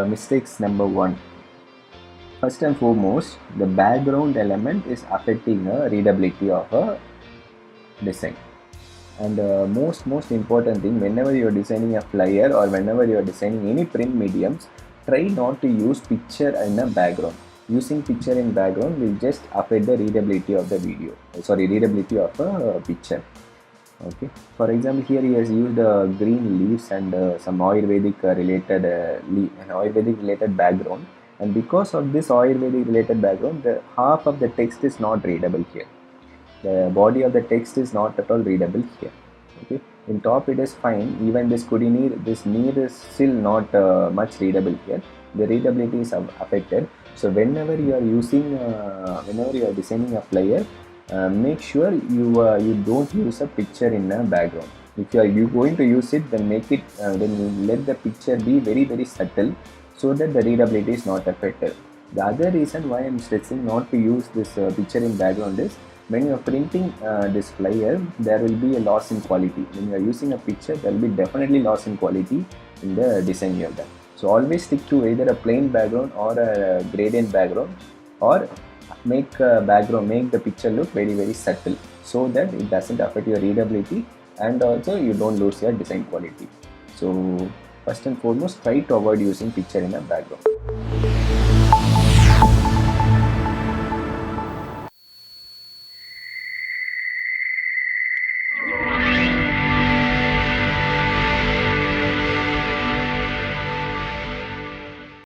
mistakes number 1. First and foremost, the background element is affecting the readability of a design. And most important thing, whenever you are designing a flyer or whenever you are designing any print mediums, try not to use picture in a background. Using picture in background will just affect the readability of the readability of a picture. Okay, for example, here he has used green leaves and some Ayurvedic related background, and because of this Ayurvedic related background, the half of the text is not readable here. The body of the text is not at all readable here. Okay, in top it is fine. Even this Kudineer, this neer is still not much readable here. The readability is affected. So whenever you are designing a flyer, make sure you don't use a picture in a background. If you going to use it, then then let the picture be very subtle, so that the readability is not affected. The other reason why I am stressing not to use this picture in background is, when you are printing this flyer, there will be a loss in quality. When you are using a picture, there will be definitely loss in quality in the design you have done. So always stick to either a plain background or a gradient background, or make the picture look very subtle, so that it doesn't affect your readability and also you don't lose your design quality. So first and foremost, try to avoid using picture in a background.